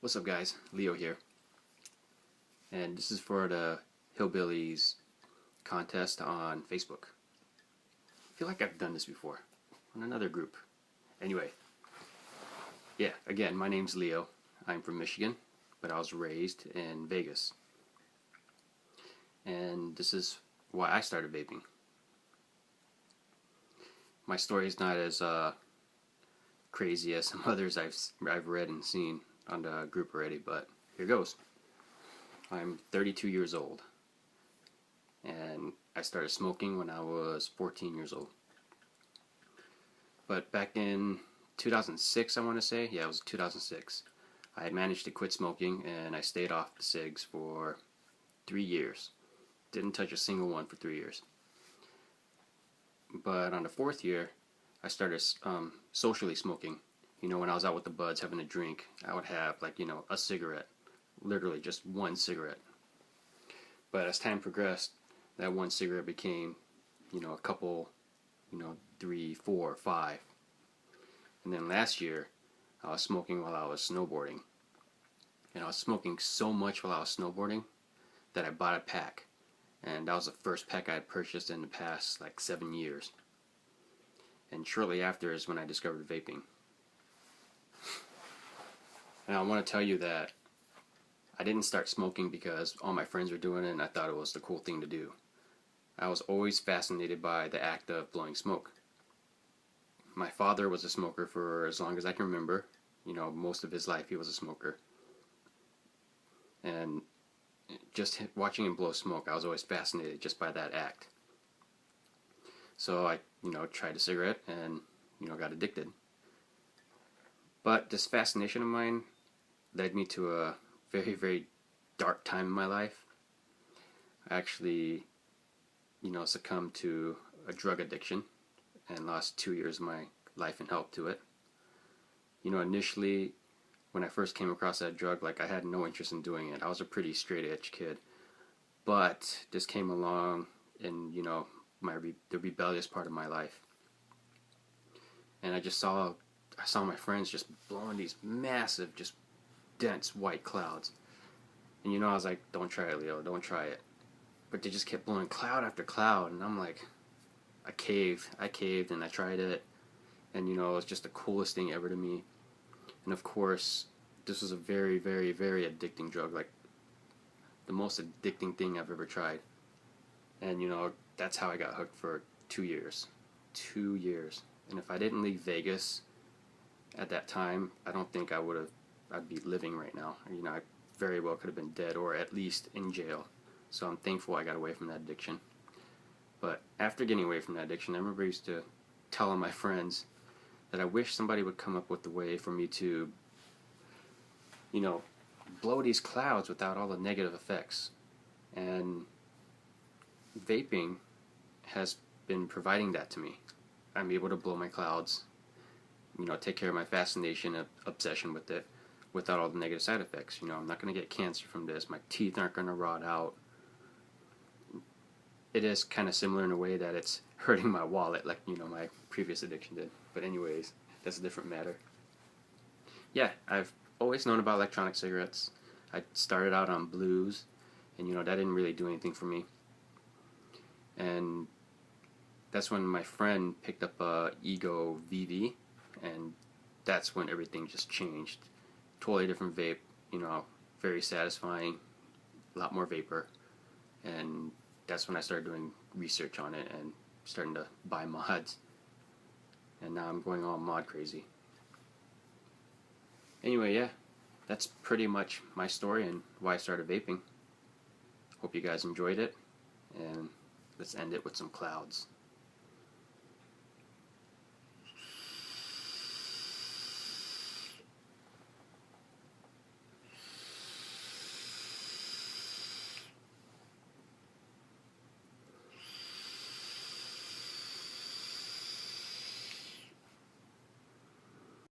What's up, guys? Leo here, and this is for the HillBillies contest on Facebook. I feel like I've done this before on another group. Anyway, yeah, again, my name's Leo. I'm from Michigan, but I was raised in Vegas. And this is why I started vaping. My story is not as crazy as some others I've read and seen on the group already, but here goes. I'm 32 years old, and I started smoking when I was 14 years old. But back in 2006, I want to say, yeah, it was 2006, I had managed to quit smoking, and I stayed off the cigs for 3 years. Didn't touch a single one for 3 years. But on the 4th year, I started socially smoking. You know, when I was out with the buds having a drink, I would have, like, you know, a cigarette. Literally just one cigarette. But as time progressed, that one cigarette became, you know, a couple, you know, 3, 4, 5. And then last year, I was smoking while I was snowboarding. And I was smoking so much while I was snowboarding that I bought a pack. And that was the first pack I had purchased in the past, like, 7 years. And shortly after is when I discovered vaping. And I want to tell you that I didn't start smoking because all my friends were doing it and I thought it was the cool thing to do. I was always fascinated by the act of blowing smoke. My father was a smoker for as long as I can remember. You know, most of his life he was a smoker. And just watching him blow smoke, I was always fascinated just by that act. So I, you know, tried a cigarette and, you know, got addicted. But this fascination of mine led me to a very, very dark time in my life. I actually, you know, succumbed to a drug addiction and lost 2 years of my life and health to it. You know, initially, when I first came across that drug, like, I had no interest in doing it. I was a pretty straight-edge kid. But this came along in, you know, the rebellious part of my life. And I saw my friends just blowing these massive, just dense white clouds. And, you know, I was like, don't try it, Leo, don't try it. But they just kept blowing cloud after cloud, and I'm like, I caved and I tried it. And, you know, it was just the coolest thing ever to me. And of course, this was a very, very, very addicting drug, like the most addicting thing I've ever tried. And, you know, that's how I got hooked for 2 years. 2 years. And if I didn't leave Vegas at that time, I don't think I'd be living right now. You know, I very well could have been dead or at least in jail. So I'm thankful I got away from that addiction. But after getting away from that addiction, I remember I used to tell all my friends that I wish somebody would come up with a way for me to, you know, blow these clouds without all the negative effects. And vaping has been providing that to me. I'm able to blow my clouds, you know, take care of my fascination and obsession with it without all the negative side effects. You know, I'm not going to get cancer from this. My teeth aren't going to rot out. It is kind of similar in a way that it's hurting my wallet, like, you know, my previous addiction did. But anyways, that's a different matter. Yeah, I've always known about electronic cigarettes. I started out on blues, and, you know, that didn't really do anything for me. And that's when my friend picked up a Ego VV, and that's when everything just changed. Totally different vape, you know, very satisfying, a lot more vapor. And that's when I started doing research on it and starting to buy mods. And now I'm going all mod crazy. Anyway, yeah, that's pretty much my story and why I started vaping. Hope you guys enjoyed it, and let's end it with some clouds.